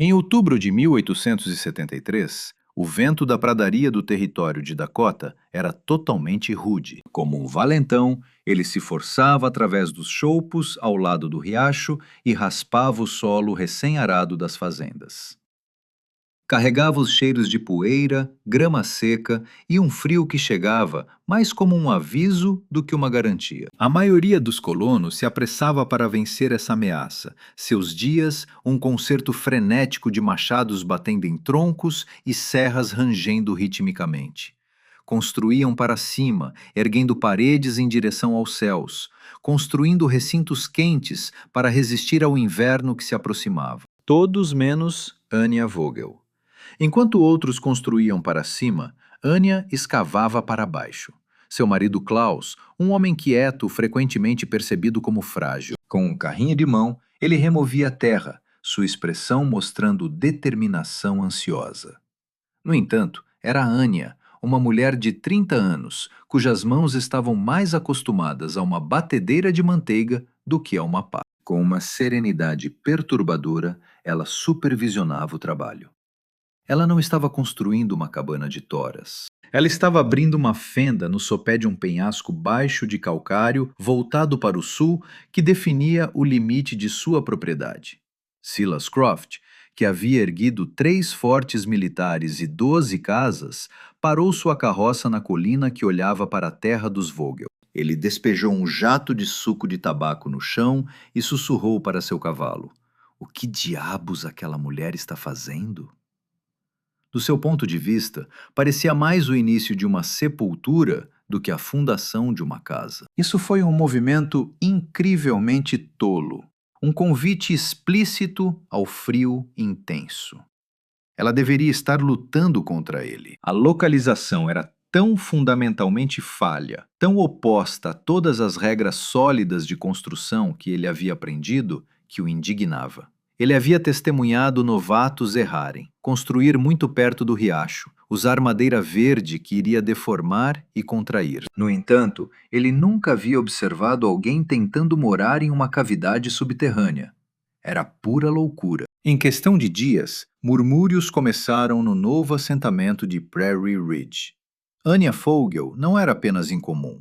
Em outubro de 1873, o vento da pradaria do território de Dakota era totalmente rude. Como um valentão, ele se forçava através dos choupos ao lado do riacho e raspava o solo recém-arado das fazendas. Carregava os cheiros de poeira, grama seca e um frio que chegava mais como um aviso do que uma garantia. A maioria dos colonos se apressava para vencer essa ameaça. Seus dias, um concerto frenético de machados batendo em troncos e serras rangendo ritmicamente. Construíam para cima, erguendo paredes em direção aos céus, construindo recintos quentes para resistir ao inverno que se aproximava. Todos menos Anya Vogel. Enquanto outros construíam para cima, Anya escavava para baixo. Seu marido Klaus, um homem quieto, frequentemente percebido como frágil. Com um carrinho de mão, ele removia a terra, sua expressão mostrando determinação ansiosa. No entanto, era Anya, uma mulher de 30 anos, cujas mãos estavam mais acostumadas a uma batedeira de manteiga do que a uma pá. Com uma serenidade perturbadora, ela supervisionava o trabalho. Ela não estava construindo uma cabana de toras. Ela estava abrindo uma fenda no sopé de um penhasco baixo de calcário voltado para o sul que definia o limite de sua propriedade. Silas Croft, que havia erguido 3 fortes militares e 12 casas, parou sua carroça na colina que olhava para a terra dos Vogel. Ele despejou um jato de suco de tabaco no chão e sussurrou para seu cavalo: "O que diabos aquela mulher está fazendo?" Do seu ponto de vista, parecia mais o início de uma sepultura do que a fundação de uma casa. Isso foi um movimento incrivelmente tolo, um convite explícito ao frio intenso. Ela deveria estar lutando contra ele. A localização era tão fundamentalmente falha, tão oposta a todas as regras sólidas de construção que ele havia aprendido, que o indignava. Ele havia testemunhado novatos errarem, construir muito perto do riacho, usar madeira verde que iria deformar e contrair. No entanto, ele nunca havia observado alguém tentando morar em uma cavidade subterrânea. Era pura loucura. Em questão de dias, murmúrios começaram no novo assentamento de Prairie Ridge. Anya Vogel não era apenas incomum.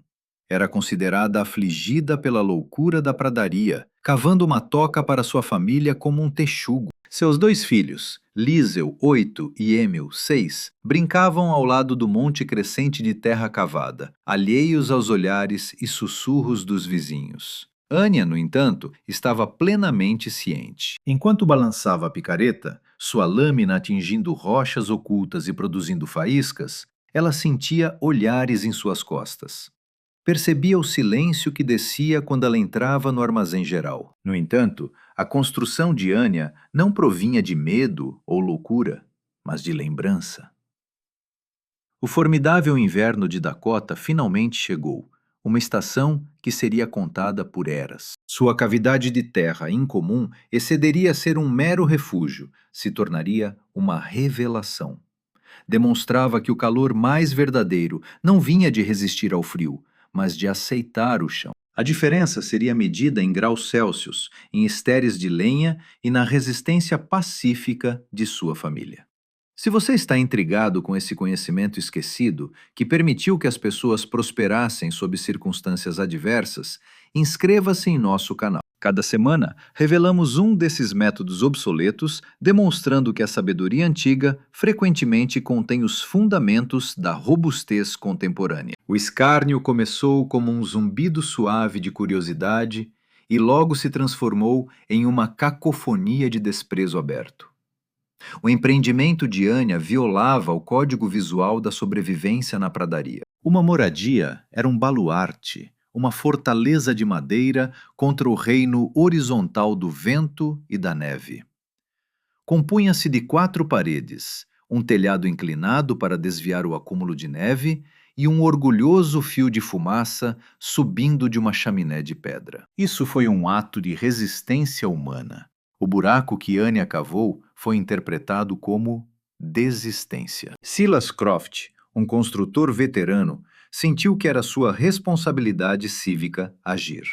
Era considerada afligida pela loucura da pradaria, cavando uma toca para sua família como um texugo. Seus 2 filhos, Liesel, 8, e Emil, 6, brincavam ao lado do monte crescente de terra cavada, alheios aos olhares e sussurros dos vizinhos. Anya, no entanto, estava plenamente ciente. Enquanto balançava a picareta, sua lâmina atingindo rochas ocultas e produzindo faíscas, ela sentia olhares em suas costas. Percebia o silêncio que descia quando ela entrava no armazém geral. No entanto, a construção de Anya não provinha de medo ou loucura, mas de lembrança. O formidável inverno de Dakota finalmente chegou, uma estação que seria contada por eras. Sua cavidade de terra incomum excederia a ser um mero refúgio, se tornaria uma revelação. Demonstrava que o calor mais verdadeiro não vinha de resistir ao frio, mas de aceitar o chão. A diferença seria medida em graus Celsius, em estéreis de lenha e na resistência pacífica de sua família. Se você está intrigado com esse conhecimento esquecido, que permitiu que as pessoas prosperassem sob circunstâncias adversas, inscreva-se em nosso canal. Cada semana, revelamos um desses métodos obsoletos, demonstrando que a sabedoria antiga frequentemente contém os fundamentos da robustez contemporânea. O escárnio começou como um zumbido suave de curiosidade e logo se transformou em uma cacofonia de desprezo aberto. O empreendimento de Anya violava o código visual da sobrevivência na pradaria. Uma moradia era um baluarte, uma fortaleza de madeira contra o reino horizontal do vento e da neve. Compunha-se de 4 paredes, um telhado inclinado para desviar o acúmulo de neve e um orgulhoso fio de fumaça subindo de uma chaminé de pedra. Isso foi um ato de resistência humana. O buraco que Anya cavou foi interpretado como desistência. Silas Croft, um construtor veterano, sentiu que era sua responsabilidade cívica agir.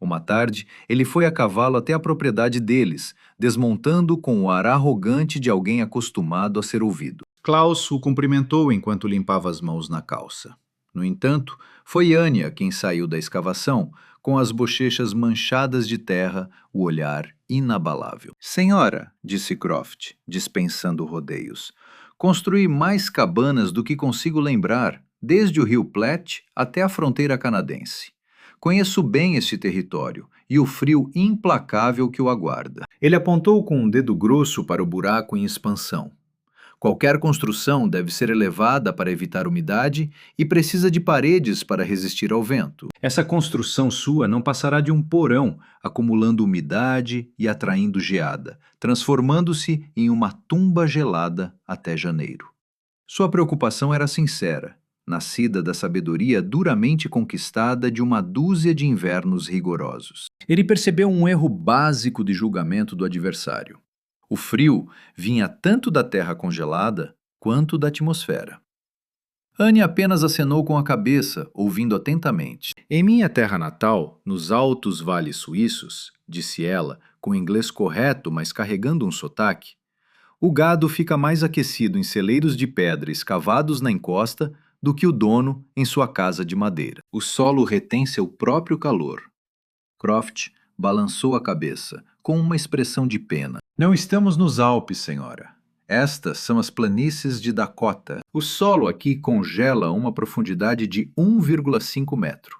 Uma tarde, ele foi a cavalo até a propriedade deles, desmontando com o ar arrogante de alguém acostumado a ser ouvido. Klaus o cumprimentou enquanto limpava as mãos na calça. No entanto, foi Anya quem saiu da escavação, com as bochechas manchadas de terra, o olhar inabalável. Senhora, disse Croft, dispensando rodeios, construí mais cabanas do que consigo lembrar, desde o rio Platte até a fronteira canadense. Conheço bem este território e o frio implacável que o aguarda. Ele apontou com um dedo grosso para o buraco em expansão. Qualquer construção deve ser elevada para evitar umidade e precisa de paredes para resistir ao vento. Essa construção sua não passará de um porão, acumulando umidade e atraindo geada, transformando-se em uma tumba gelada até janeiro. Sua preocupação era sincera, nascida da sabedoria duramente conquistada de uma dúzia de invernos rigorosos. Ele percebeu um erro básico de julgamento do adversário. O frio vinha tanto da terra congelada quanto da atmosfera. Anne apenas acenou com a cabeça, ouvindo atentamente. Em minha terra natal, nos altos vales suíços, disse ela, com inglês correto, mas carregando um sotaque, o gado fica mais aquecido em celeiros de pedra escavados na encosta do que o dono em sua casa de madeira. O solo retém seu próprio calor. Croft balançou a cabeça, com uma expressão de pena. Não estamos nos Alpes, senhora. Estas são as planícies de Dakota. O solo aqui congela a uma profundidade de 1,5 metro.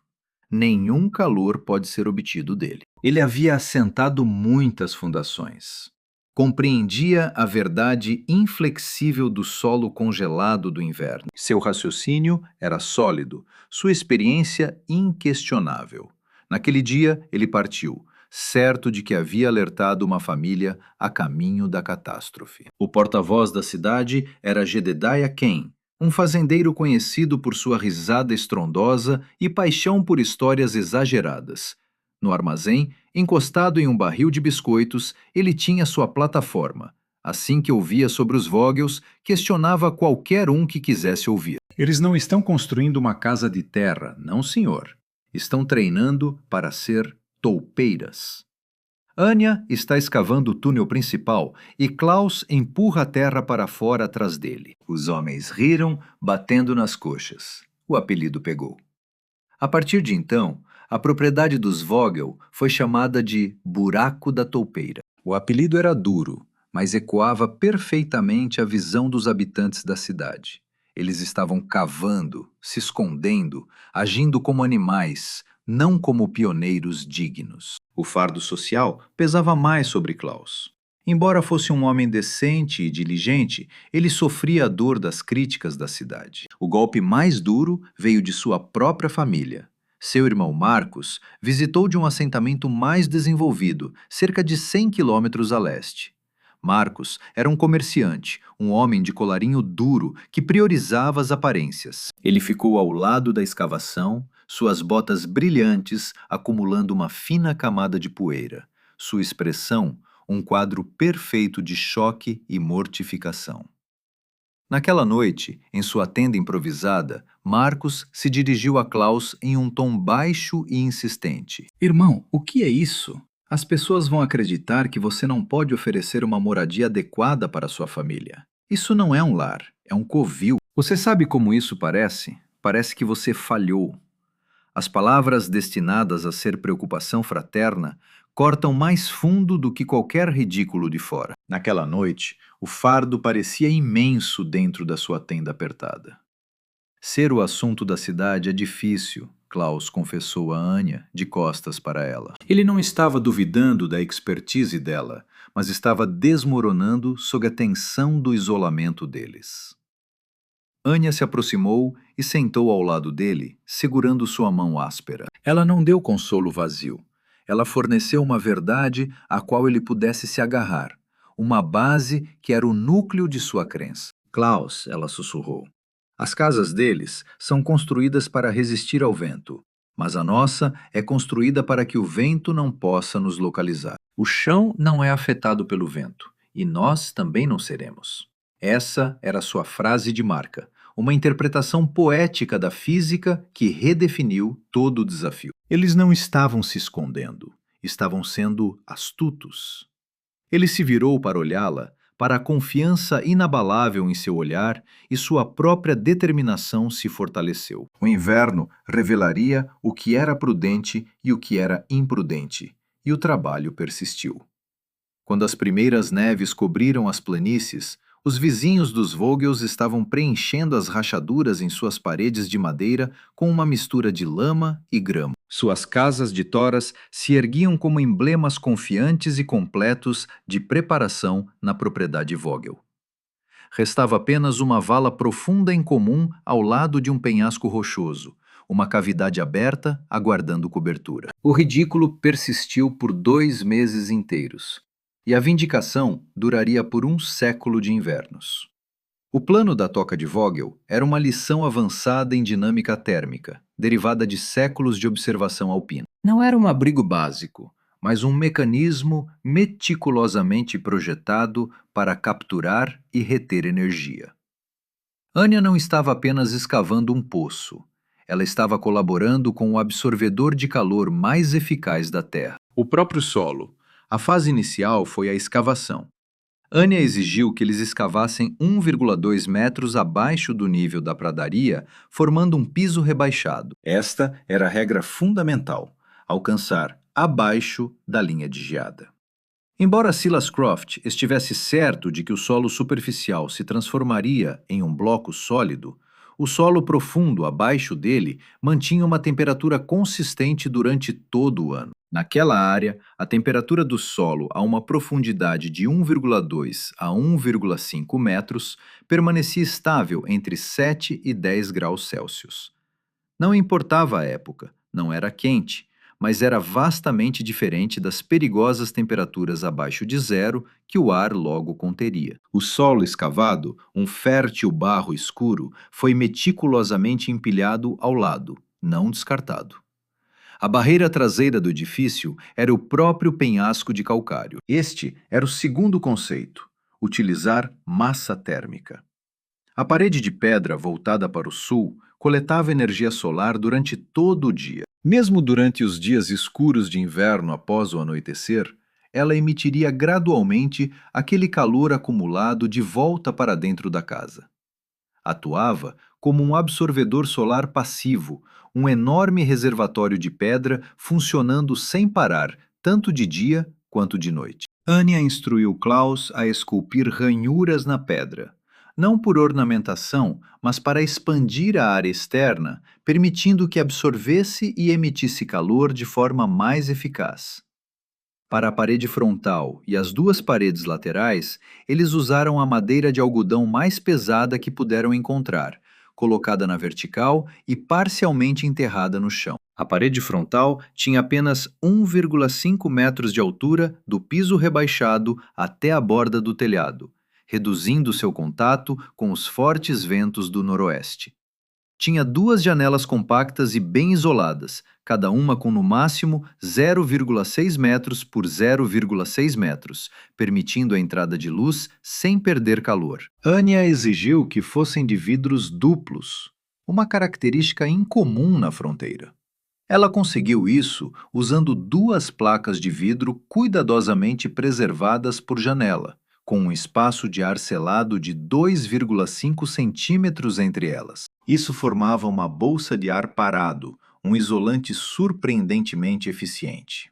Nenhum calor pode ser obtido dele. Ele havia assentado muitas fundações. Compreendia a verdade inflexível do solo congelado do inverno. Seu raciocínio era sólido, sua experiência inquestionável. Naquele dia, ele partiu, certo de que havia alertado uma família a caminho da catástrofe. O porta-voz da cidade era Jedediah Kane, um fazendeiro conhecido por sua risada estrondosa e paixão por histórias exageradas. No armazém, encostado em um barril de biscoitos, ele tinha sua plataforma. Assim que ouvia sobre os Vogels, questionava qualquer um que quisesse ouvir. Eles não estão construindo uma casa de terra, não, senhor. Estão treinando para ser toupeiras. Anya está escavando o túnel principal e Klaus empurra a terra para fora atrás dele. Os homens riram, batendo nas coxas. O apelido pegou. A partir de então, a propriedade dos Vogel foi chamada de Buraco da Toupeira. O apelido era duro, mas ecoava perfeitamente a visão dos habitantes da cidade. Eles estavam cavando, se escondendo, agindo como animais, não como pioneiros dignos. O fardo social pesava mais sobre Klaus. Embora fosse um homem decente e diligente, ele sofria a dor das críticas da cidade. O golpe mais duro veio de sua própria família. Seu irmão Marcos visitou de um assentamento mais desenvolvido, cerca de 100 quilômetros a leste. Marcos era um comerciante, um homem de colarinho duro que priorizava as aparências. Ele ficou ao lado da escavação, suas botas brilhantes acumulando uma fina camada de poeira. Sua expressão, um quadro perfeito de choque e mortificação. Naquela noite, em sua tenda improvisada, Marcos se dirigiu a Klaus em um tom baixo e insistente. Irmão, o que é isso? As pessoas vão acreditar que você não pode oferecer uma moradia adequada para sua família. Isso não é um lar, é um covil. Você sabe como isso parece? Parece que você falhou. As palavras destinadas a ser preocupação fraterna cortam mais fundo do que qualquer ridículo de fora. Naquela noite, o fardo parecia imenso dentro da sua tenda apertada. Ser o assunto da cidade é difícil, Klaus confessou a Anya, de costas para ela. Ele não estava duvidando da expertise dela, mas estava desmoronando sob a tensão do isolamento deles. Anya se aproximou e sentou ao lado dele, segurando sua mão áspera. Ela não deu consolo vazio. Ela forneceu uma verdade a qual ele pudesse se agarrar, uma base que era o núcleo de sua crença. Klaus, ela sussurrou. As casas deles são construídas para resistir ao vento, mas a nossa é construída para que o vento não possa nos localizar. O chão não é afetado pelo vento, e nós também não seremos. Essa era sua frase de marca, uma interpretação poética da física que redefiniu todo o desafio. Eles não estavam se escondendo, estavam sendo astutos. Ele se virou para olhá-la, para a confiança inabalável em seu olhar, e sua própria determinação se fortaleceu. O inverno revelaria o que era prudente e o que era imprudente, e o trabalho persistiu. Quando as primeiras neves cobriram as planícies, os vizinhos dos Vogels estavam preenchendo as rachaduras em suas paredes de madeira com uma mistura de lama e grama. Suas casas de toras se erguiam como emblemas confiantes e completos de preparação na propriedade Vogel. Restava apenas uma vala profunda em comum ao lado de um penhasco rochoso, uma cavidade aberta aguardando cobertura. O ridículo persistiu por 2 meses inteiros, e a vindicação duraria por 1 século de invernos. O plano da toca de Vogel era uma lição avançada em dinâmica térmica, derivada de séculos de observação alpina. Não era um abrigo básico, mas um mecanismo meticulosamente projetado para capturar e reter energia. Anya não estava apenas escavando um poço, ela estava colaborando com o absorvedor de calor mais eficaz da Terra, o próprio solo. A fase inicial foi a escavação. Anya exigiu que eles escavassem 1,2 metros abaixo do nível da pradaria, formando um piso rebaixado. Esta era a regra fundamental, alcançar abaixo da linha de geada. Embora Silas Croft estivesse certo de que o solo superficial se transformaria em um bloco sólido, o solo profundo abaixo dele mantinha uma temperatura consistente durante todo o ano. Naquela área, a temperatura do solo a uma profundidade de 1,2 a 1,5 metros permanecia estável entre 7 e 10 graus Celsius. Não importava a época, não era quente, mas era vastamente diferente das perigosas temperaturas abaixo de zero que o ar logo conteria. O solo escavado, um fértil barro escuro, foi meticulosamente empilhado ao lado, não descartado. A barreira traseira do edifício era o próprio penhasco de calcário. Este era o segundo conceito: utilizar massa térmica. A parede de pedra voltada para o sul coletava energia solar durante todo o dia. Mesmo durante os dias escuros de inverno após o anoitecer, ela emitiria gradualmente aquele calor acumulado de volta para dentro da casa. Atuava como um absorvedor solar passivo, um enorme reservatório de pedra funcionando sem parar, tanto de dia quanto de noite. Anya instruiu Klaus a esculpir ranhuras na pedra, não por ornamentação, mas para expandir a área externa, permitindo que absorvesse e emitisse calor de forma mais eficaz. Para a parede frontal e as 2 paredes laterais, eles usaram a madeira de algodão mais pesada que puderam encontrar, colocada na vertical e parcialmente enterrada no chão. A parede frontal tinha apenas 1,5 metros de altura do piso rebaixado até a borda do telhado, reduzindo seu contato com os fortes ventos do noroeste. Tinha 2 janelas compactas e bem isoladas, cada uma com no máximo 0,6 metros por 0,6 metros, permitindo a entrada de luz sem perder calor. Anya exigiu que fossem de vidros duplos, uma característica incomum na fronteira. Ela conseguiu isso usando 2 placas de vidro cuidadosamente preservadas por janela, com um espaço de ar selado de 2,5 centímetros entre elas. Isso formava uma bolsa de ar parado, um isolante surpreendentemente eficiente.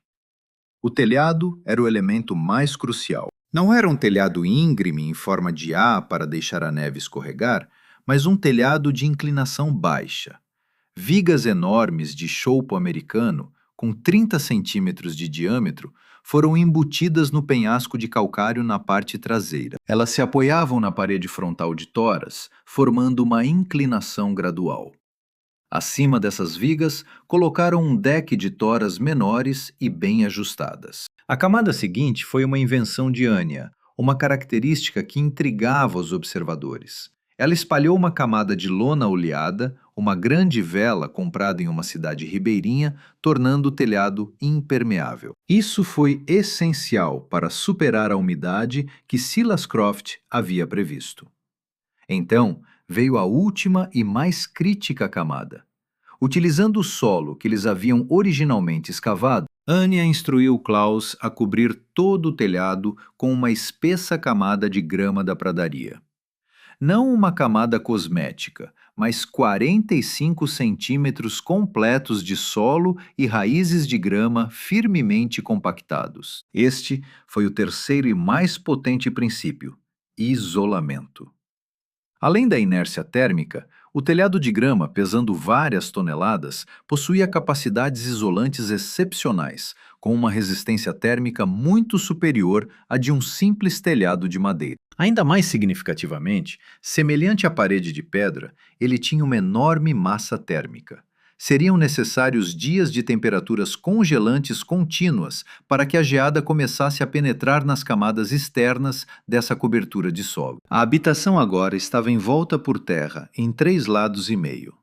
O telhado era o elemento mais crucial. Não era um telhado íngreme em forma de A para deixar a neve escorregar, mas um telhado de inclinação baixa. Vigas enormes de choupo americano, com 30 centímetros de diâmetro, foram embutidas no penhasco de calcário na parte traseira. Elas se apoiavam na parede frontal de toras, formando uma inclinação gradual. Acima dessas vigas, colocaram um deck de toras menores e bem ajustadas. A camada seguinte foi uma invenção de Anya, uma característica que intrigava os observadores. Ela espalhou uma camada de lona oleada, uma grande vela comprada em uma cidade ribeirinha, tornando o telhado impermeável. Isso foi essencial para superar a umidade que Silas Croft havia previsto. Então, veio a última e mais crítica camada. Utilizando o solo que eles haviam originalmente escavado, Anya instruiu Klaus a cobrir todo o telhado com uma espessa camada de grama da pradaria. Não uma camada cosmética, mas 45 centímetros completos de solo e raízes de grama firmemente compactados. Este foi o terceiro e mais potente princípio: isolamento. Além da inércia térmica, o telhado de grama, pesando várias toneladas, possuía capacidades isolantes excepcionais, com uma resistência térmica muito superior à de um simples telhado de madeira. Ainda mais significativamente, semelhante à parede de pedra, ele tinha uma enorme massa térmica. Seriam necessários dias de temperaturas congelantes contínuas para que a geada começasse a penetrar nas camadas externas dessa cobertura de solo. A habitação agora estava envolta por terra em 3 lados e meio.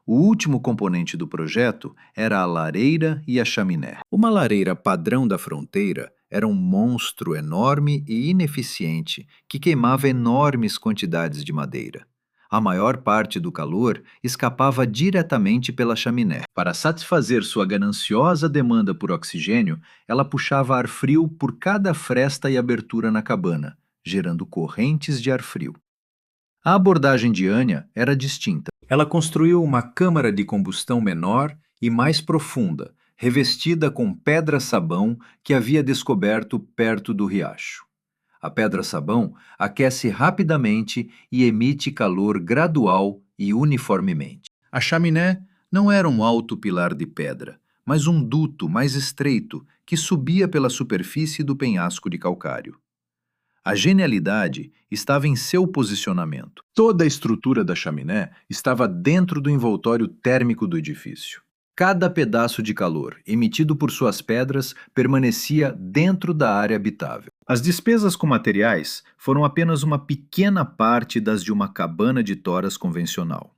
O último componente do projeto era a lareira e a chaminé. Uma lareira padrão da fronteira era um monstro enorme e ineficiente que queimava enormes quantidades de madeira. A maior parte do calor escapava diretamente pela chaminé. Para satisfazer sua gananciosa demanda por oxigênio, ela puxava ar frio por cada fresta e abertura na cabana, gerando correntes de ar frio. A abordagem de Anya era distinta. Ela construiu uma câmara de combustão menor e mais profunda, revestida com pedra-sabão que havia descoberto perto do riacho. A pedra-sabão aquece rapidamente e emite calor gradual e uniformemente. A chaminé não era um alto pilar de pedra, mas um duto mais estreito que subia pela superfície do penhasco de calcário. A genialidade estava em seu posicionamento. Toda a estrutura da chaminé estava dentro do envoltório térmico do edifício. Cada pedaço de calor emitido por suas pedras permanecia dentro da área habitável. As despesas com materiais foram apenas uma pequena parte das de uma cabana de toras convencional.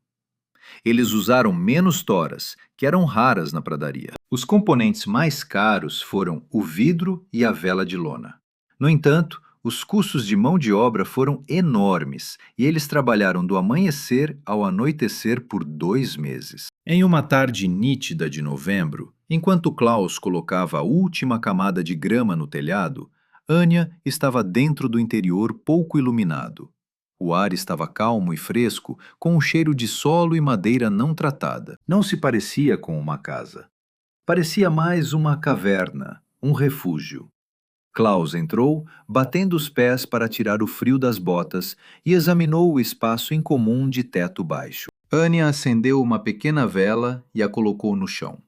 Eles usaram menos toras, que eram raras na pradaria. Os componentes mais caros foram o vidro e a vela de lona. No entanto, os custos de mão de obra foram enormes e eles trabalharam do amanhecer ao anoitecer por 2 meses. Em uma tarde nítida de novembro, enquanto Klaus colocava a última camada de grama no telhado, Anya estava dentro do interior pouco iluminado. O ar estava calmo e fresco, com um cheiro de solo e madeira não tratada. Não se parecia com uma casa. Parecia mais uma caverna, um refúgio. Klaus entrou, batendo os pés para tirar o frio das botas, e examinou o espaço incomum de teto baixo. Anya acendeu uma pequena vela e a colocou no chão.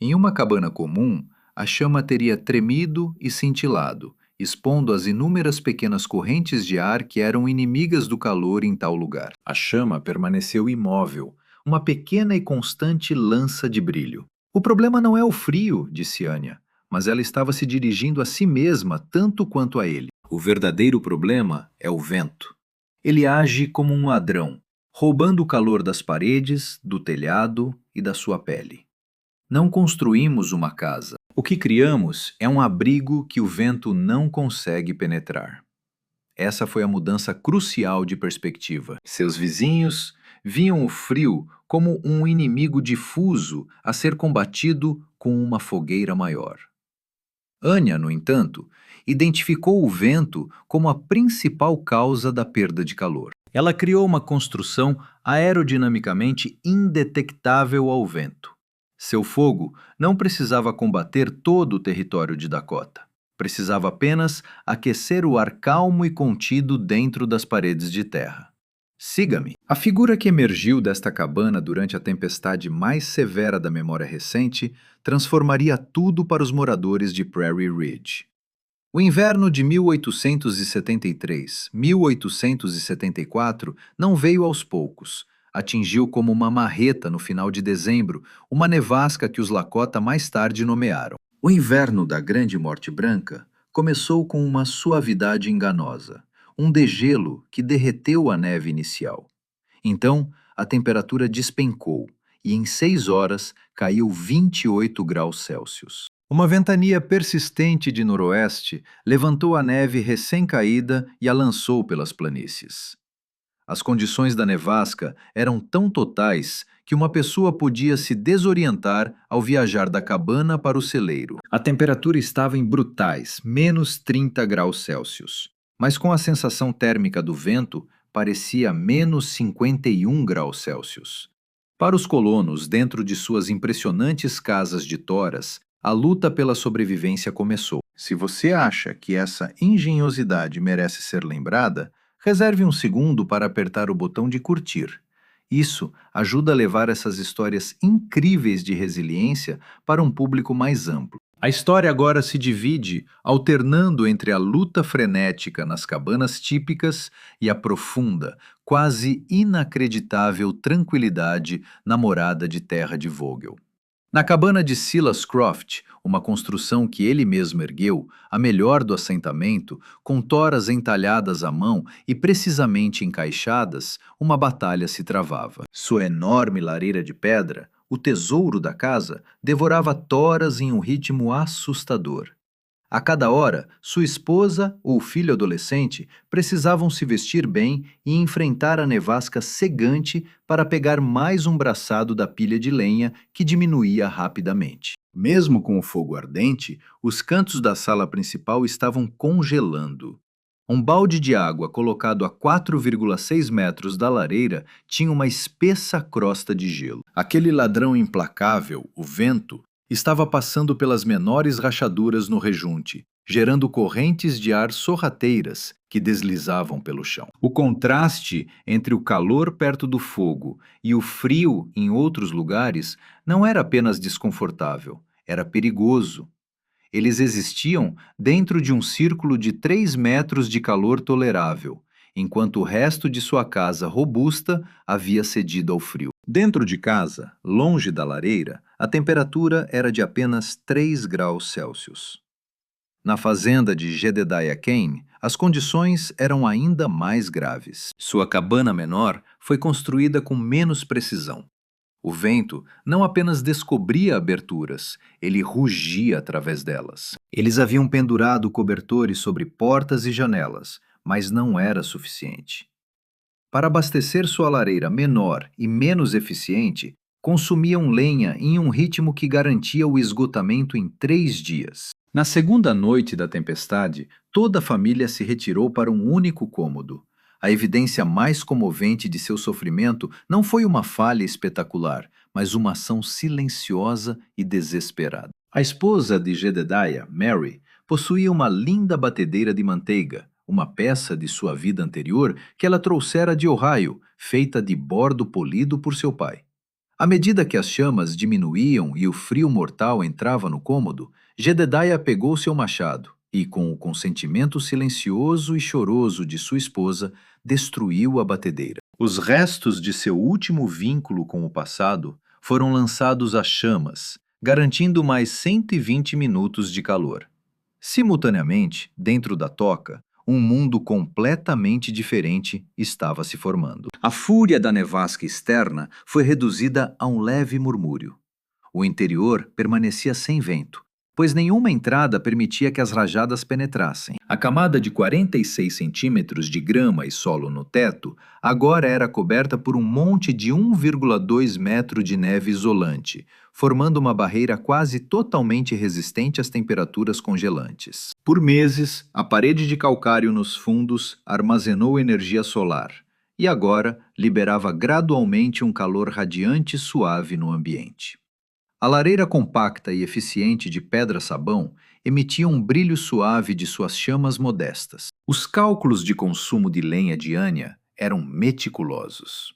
Em uma cabana comum, a chama teria tremido e cintilado, expondo as inúmeras pequenas correntes de ar que eram inimigas do calor em tal lugar. A chama permaneceu imóvel, uma pequena e constante lança de brilho. O problema não é o frio, disse Anya, mas ela estava se dirigindo a si mesma tanto quanto a ele. O verdadeiro problema é o vento. Ele age como um ladrão, roubando o calor das paredes, do telhado e da sua pele. Não construímos uma casa. O que criamos é um abrigo que o vento não consegue penetrar. Essa foi a mudança crucial de perspectiva. Seus vizinhos viam o frio como um inimigo difuso a ser combatido com uma fogueira maior. Anya, no entanto, identificou o vento como a principal causa da perda de calor. Ela criou uma construção aerodinamicamente indetectável ao vento. Seu fogo não precisava combater todo o território de Dakota. Precisava apenas aquecer o ar calmo e contido dentro das paredes de terra. Siga-me. A figura que emergiu desta cabana durante a tempestade mais severa da memória recente transformaria tudo para os moradores de Prairie Ridge. O inverno de 1873-1874 não veio aos poucos. Atingiu como uma marreta no final de dezembro, uma nevasca que os Lakota mais tarde nomearam. O inverno da Grande Morte Branca começou com uma suavidade enganosa, um degelo que derreteu a neve inicial. Então, a temperatura despencou e em 6 horas caiu 28 graus Celsius. Uma ventania persistente de noroeste levantou a neve recém-caída e a lançou pelas planícies. As condições da nevasca eram tão totais que uma pessoa podia se desorientar ao viajar da cabana para o celeiro. A temperatura estava em brutais, menos 30 graus Celsius, mas com a sensação térmica do vento, parecia menos 51 graus Celsius. Para os colonos, dentro de suas impressionantes casas de toras, a luta pela sobrevivência começou. Se você acha que essa engenhosidade merece ser lembrada, reserve um segundo para apertar o botão de curtir. Isso ajuda a levar essas histórias incríveis de resiliência para um público mais amplo. A história agora se divide, alternando entre a luta frenética nas cabanas típicas e a profunda, quase inacreditável tranquilidade na morada de terra de Vogel. Na cabana de Silas Croft, uma construção que ele mesmo ergueu, a melhor do assentamento, com toras entalhadas à mão e precisamente encaixadas, uma batalha se travava. Sua enorme lareira de pedra, o tesouro da casa, devorava toras em um ritmo assustador. A cada hora, sua esposa ou filho adolescente precisavam se vestir bem e enfrentar a nevasca cegante para pegar mais um braçado da pilha de lenha que diminuía rapidamente. Mesmo com o fogo ardente, os cantos da sala principal estavam congelando. Um balde de água colocado a 4,6 metros da lareira tinha uma espessa crosta de gelo. Aquele ladrão implacável, o vento, estava passando pelas menores rachaduras no rejunte, gerando correntes de ar sorrateiras que deslizavam pelo chão. O contraste entre o calor perto do fogo e o frio em outros lugares não era apenas desconfortável, era perigoso. Eles existiam dentro de um círculo de 3 metros de calor tolerável, enquanto o resto de sua casa robusta havia cedido ao frio. Dentro de casa, longe da lareira, a temperatura era de apenas 3 graus Celsius. Na fazenda de Jedediah Kane, as condições eram ainda mais graves. Sua cabana menor foi construída com menos precisão. O vento não apenas descobria aberturas, ele rugia através delas. Eles haviam pendurado cobertores sobre portas e janelas, mas não era suficiente. Para abastecer sua lareira menor e menos eficiente, consumiam lenha em um ritmo que garantia o esgotamento em 3 dias. Na segunda noite da tempestade, toda a família se retirou para um único cômodo. A evidência mais comovente de seu sofrimento não foi uma falha espetacular, mas uma ação silenciosa e desesperada. A esposa de Jedediah, Mary, possuía uma linda batedeira de manteiga, uma peça de sua vida anterior que ela trouxera de Ohio, feita de bordo polido por seu pai. À medida que as chamas diminuíam e o frio mortal entrava no cômodo, Jedediah pegou seu machado e, com o consentimento silencioso e choroso de sua esposa, destruiu a batedeira. Os restos de seu último vínculo com o passado foram lançados às chamas, garantindo mais 120 minutos de calor. Simultaneamente, dentro da toca, um mundo completamente diferente estava se formando. A fúria da nevasca externa foi reduzida a um leve murmúrio. O interior permanecia sem vento, pois nenhuma entrada permitia que as rajadas penetrassem. A camada de 46 centímetros de grama e solo no teto agora era coberta por um monte de 1,2 metro de neve isolante, formando uma barreira quase totalmente resistente às temperaturas congelantes. Por meses, a parede de calcário nos fundos armazenou energia solar e agora liberava gradualmente um calor radiante e suave no ambiente. A lareira compacta e eficiente de pedra-sabão emitia um brilho suave de suas chamas modestas. Os cálculos de consumo de lenha de Anya eram meticulosos.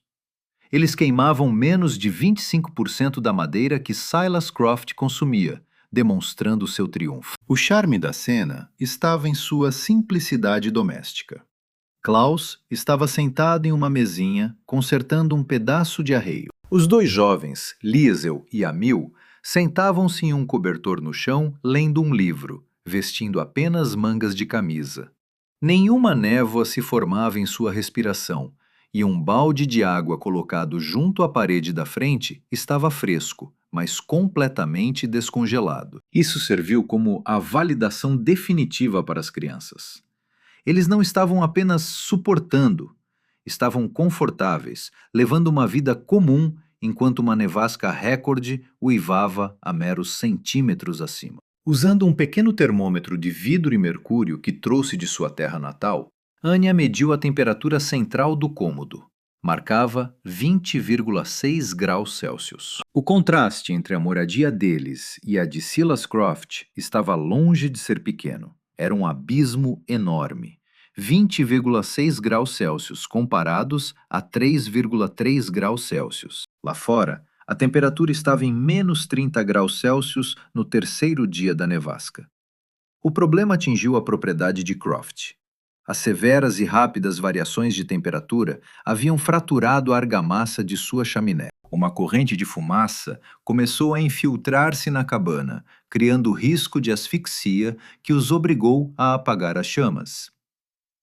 Eles queimavam menos de 25% da madeira que Silas Croft consumia, demonstrando seu triunfo. O charme da cena estava em sua simplicidade doméstica. Klaus estava sentado em uma mesinha, consertando um pedaço de arreio. Os 2 jovens, Liesel e Amil, sentavam-se em um cobertor no chão, lendo um livro, vestindo apenas mangas de camisa. Nenhuma névoa se formava em sua respiração, e um balde de água colocado junto à parede da frente estava fresco, mas completamente descongelado. Isso serviu como a validação definitiva para as crianças. Eles não estavam apenas suportando, estavam confortáveis, levando uma vida comum enquanto uma nevasca recorde uivava a meros centímetros acima. Usando um pequeno termômetro de vidro e mercúrio que trouxe de sua terra natal, Anya mediu a temperatura central do cômodo. Marcava 20,6 graus Celsius. O contraste entre a moradia deles e a de Silas Croft estava longe de ser pequeno. Era um abismo enorme. 20,6 graus Celsius comparados a 3,3 graus Celsius. Lá fora, a temperatura estava em menos 30 graus Celsius no terceiro dia da nevasca. O problema atingiu a propriedade de Croft. As severas e rápidas variações de temperatura haviam fraturado a argamassa de sua chaminé. Uma corrente de fumaça começou a infiltrar-se na cabana, criando risco de asfixia que os obrigou a apagar as chamas.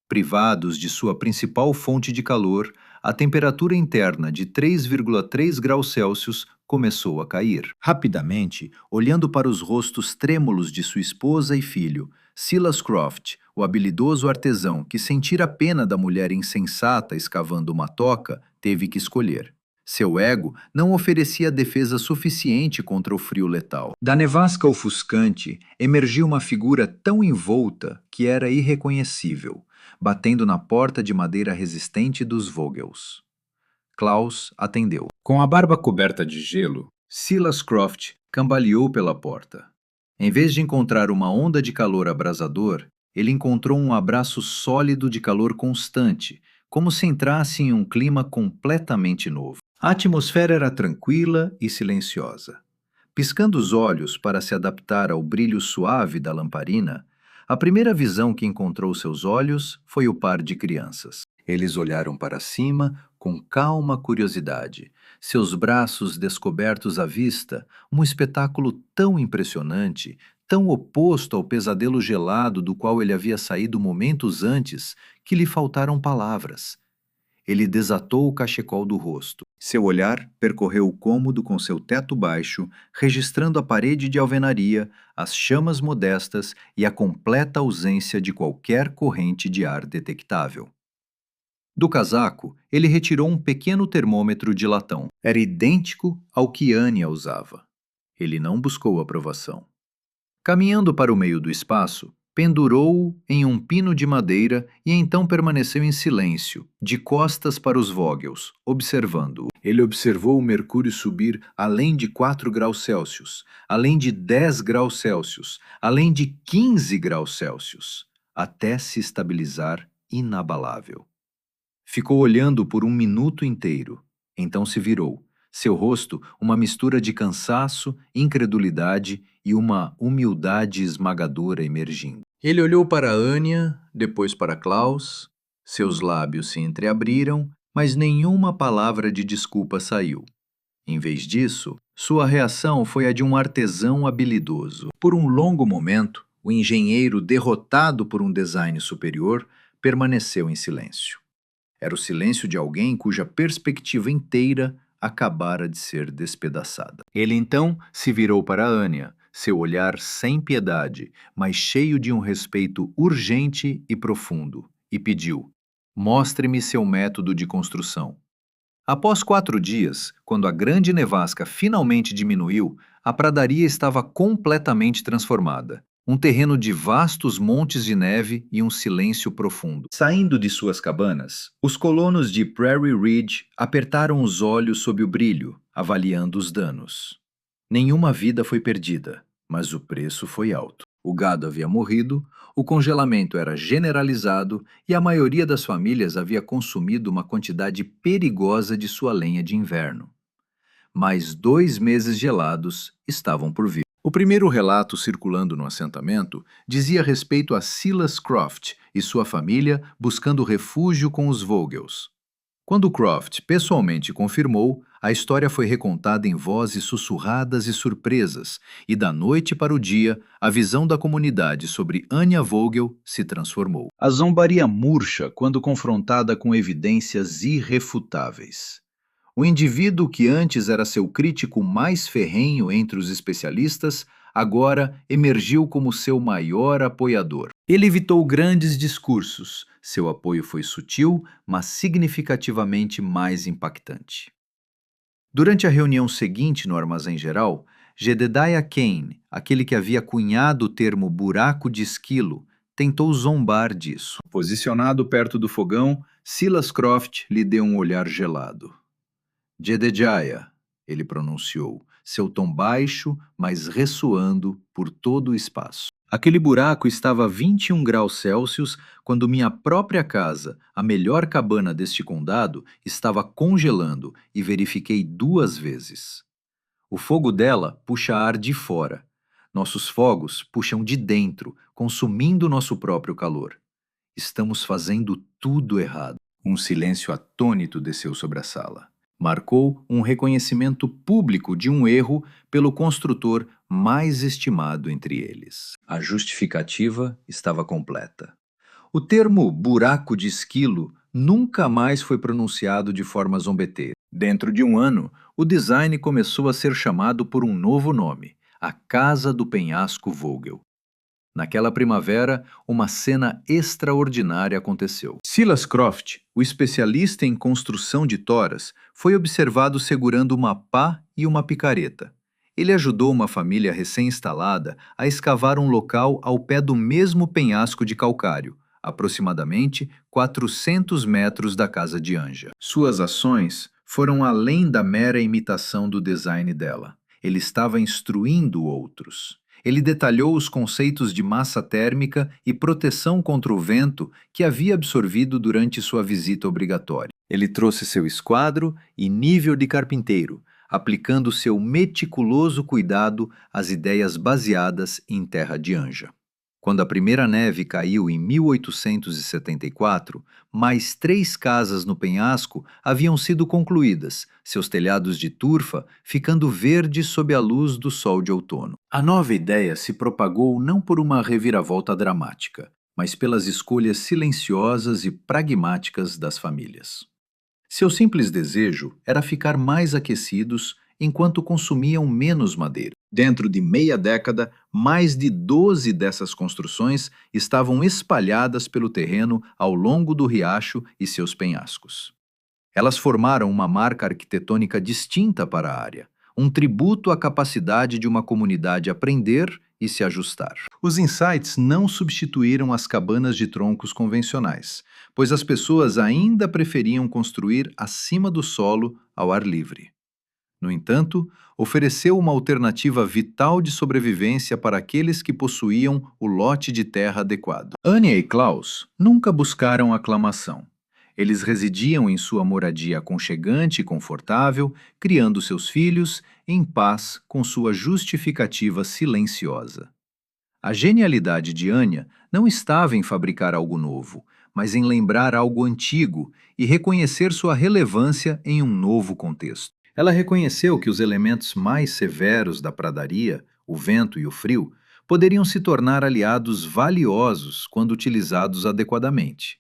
Privados de sua principal fonte de calor, a temperatura interna de 3,3 graus Celsius começou a cair. Rapidamente, olhando para os rostos trêmulos de sua esposa e filho, Silas Croft, o habilidoso artesão que sentira pena da mulher insensata escavando uma toca, teve que escolher. Seu ego não oferecia defesa suficiente contra o frio letal. Da nevasca ofuscante, emergiu uma figura tão envolta que era irreconhecível, batendo na porta de madeira resistente dos Vogels. Klaus atendeu. Com a barba coberta de gelo, Silas Croft cambaleou pela porta. Em vez de encontrar uma onda de calor abrasador, ele encontrou um abraço sólido de calor constante, como se entrasse em um clima completamente novo. A atmosfera era tranquila e silenciosa. Piscando os olhos para se adaptar ao brilho suave da lamparina, a primeira visão que encontrou seus olhos foi o par de crianças. Eles olharam para cima com calma curiosidade, seus braços descobertos à vista, um espetáculo tão impressionante, tão oposto ao pesadelo gelado do qual ele havia saído momentos antes, que lhe faltaram palavras. Ele desatou o cachecol do rosto. Seu olhar percorreu o cômodo com seu teto baixo, registrando a parede de alvenaria, as chamas modestas e a completa ausência de qualquer corrente de ar detectável. Do casaco, ele retirou um pequeno termômetro de latão. Era idêntico ao que Anya usava. Ele não buscou aprovação. Caminhando para o meio do espaço, pendurou-o em um pino de madeira e então permaneceu em silêncio, de costas para os Vogels, observando-o. Ele observou o mercúrio subir além de 4 graus Celsius, além de 10 graus Celsius, além de 15 graus Celsius, até se estabilizar inabalável. Ficou olhando por um minuto inteiro, então se virou. Seu rosto, uma mistura de cansaço, incredulidade e uma humildade esmagadora emergindo. Ele olhou para Anya, depois para Klaus. Seus lábios se entreabriram, mas nenhuma palavra de desculpa saiu. Em vez disso, sua reação foi a de um artesão habilidoso. Por um longo momento, o engenheiro, derrotado por um design superior, permaneceu em silêncio. Era o silêncio de alguém cuja perspectiva inteira acabara de ser despedaçada. Ele então se virou para Anya, seu olhar sem piedade, mas cheio de um respeito urgente e profundo, e pediu: "Mostre-me seu método de construção." Após 4 dias, quando a grande nevasca finalmente diminuiu, a pradaria estava completamente transformada. Um terreno de vastos montes de neve e um silêncio profundo. Saindo de suas cabanas, os colonos de Prairie Ridge apertaram os olhos sob o brilho, avaliando os danos. Nenhuma vida foi perdida, mas o preço foi alto. O gado havia morrido, o congelamento era generalizado e a maioria das famílias havia consumido uma quantidade perigosa de sua lenha de inverno. Mais 2 meses gelados estavam por vir. O primeiro relato circulando no assentamento dizia respeito a Silas Croft e sua família buscando refúgio com os Vogels. Quando Croft pessoalmente confirmou, a história foi recontada em vozes sussurradas e surpresas, e da noite para o dia, a visão da comunidade sobre Anya Vogel se transformou. A zombaria murcha quando confrontada com evidências irrefutáveis. O indivíduo que antes era seu crítico mais ferrenho entre os especialistas, agora emergiu como seu maior apoiador. Ele evitou grandes discursos. Seu apoio foi sutil, mas significativamente mais impactante. Durante a reunião seguinte no Armazém Geral, Jedediah Kane, aquele que havia cunhado o termo buraco de esquilo, tentou zombar disso. Posicionado perto do fogão, Silas Croft lhe deu um olhar gelado. Jedediah, ele pronunciou, seu tom baixo, mas ressoando por todo o espaço. Aquele buraco estava a 21 graus Celsius quando minha própria casa, a melhor cabana deste condado, estava congelando e verifiquei 2 vezes. O fogo dela puxa ar de fora. Nossos fogos puxam de dentro, consumindo nosso próprio calor. Estamos fazendo tudo errado. Um silêncio atônito desceu sobre a sala. Marcou um reconhecimento público de um erro pelo construtor mais estimado entre eles. A justificativa estava completa. O termo buraco de esquilo nunca mais foi pronunciado de forma zombeteira. Dentro de um ano, o design começou a ser chamado por um novo nome, a Casa do Penhasco Vogel. Naquela primavera, uma cena extraordinária aconteceu. Silas Croft, o especialista em construção de toras, foi observado segurando uma pá e uma picareta. Ele ajudou uma família recém-instalada a escavar um local ao pé do mesmo penhasco de calcário, aproximadamente 400 metros da casa de Anja. Suas ações foram além da mera imitação do design dela. Ele estava instruindo outros. Ele detalhou os conceitos de massa térmica e proteção contra o vento que havia absorvido durante sua visita obrigatória. Ele trouxe seu esquadro e nível de carpinteiro, aplicando seu meticuloso cuidado às ideias baseadas em terra de Anja. Quando a primeira neve caiu em 1874, mais 3 casas no penhasco haviam sido concluídas, seus telhados de turfa ficando verdes sob a luz do sol de outono. A nova ideia se propagou não por uma reviravolta dramática, mas pelas escolhas silenciosas e pragmáticas das famílias. Seu simples desejo era ficar mais aquecidos enquanto consumiam menos madeira. Dentro de meia década, mais de 12 dessas construções estavam espalhadas pelo terreno ao longo do riacho e seus penhascos. Elas formaram uma marca arquitetônica distinta para a área, um tributo à capacidade de uma comunidade aprender e se ajustar. Os insights não substituíram as cabanas de troncos convencionais, pois as pessoas ainda preferiam construir acima do solo, ao ar livre. No entanto, ofereceu uma alternativa vital de sobrevivência para aqueles que possuíam o lote de terra adequado. Anya e Klaus nunca buscaram aclamação. Eles residiam em sua moradia aconchegante e confortável, criando seus filhos em paz com sua justificativa silenciosa. A genialidade de Anya não estava em fabricar algo novo, mas em lembrar algo antigo e reconhecer sua relevância em um novo contexto. Ela reconheceu que os elementos mais severos da pradaria, o vento e o frio, poderiam se tornar aliados valiosos quando utilizados adequadamente.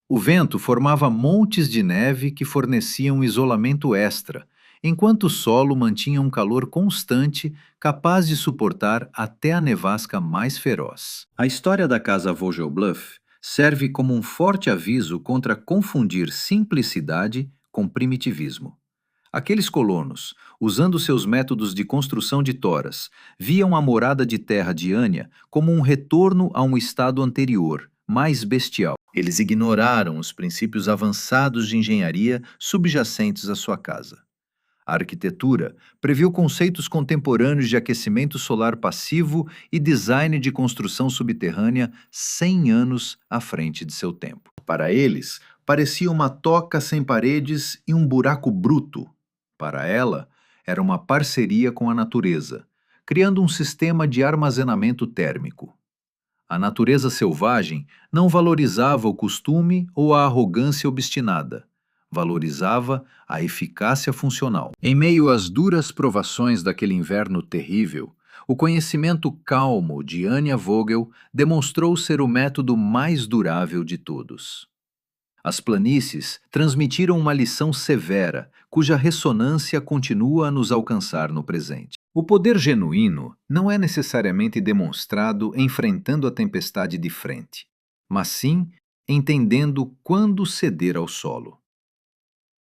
O vento formava montes de neve que forneciam isolamento extra, enquanto o solo mantinha um calor constante capaz de suportar até a nevasca mais feroz. A história da casa Vogelbluff serve como um forte aviso contra confundir simplicidade com primitivismo. Aqueles colonos, usando seus métodos de construção de toras, viam a morada de terra de Anya como um retorno a um estado anterior, mais bestial. Eles ignoraram os princípios avançados de engenharia subjacentes à sua casa. A arquitetura previu conceitos contemporâneos de aquecimento solar passivo e design de construção subterrânea 100 anos à frente de seu tempo. Para eles, parecia uma toca sem paredes e um buraco bruto. Para ela, era uma parceria com a natureza, criando um sistema de armazenamento térmico. A natureza selvagem não valorizava o costume ou a arrogância obstinada, valorizava a eficácia funcional. Em meio às duras provações daquele inverno terrível, o conhecimento calmo de Anya Vogel demonstrou ser o método mais durável de todos. As planícies transmitiram uma lição severa, cuja ressonância continua a nos alcançar no presente. O poder genuíno não é necessariamente demonstrado enfrentando a tempestade de frente, mas sim entendendo quando ceder ao solo.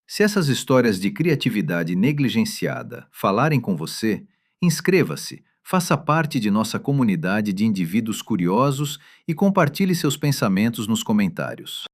Se essas histórias de criatividade negligenciada falarem com você, inscreva-se, faça parte de nossa comunidade de indivíduos curiosos e compartilhe seus pensamentos nos comentários.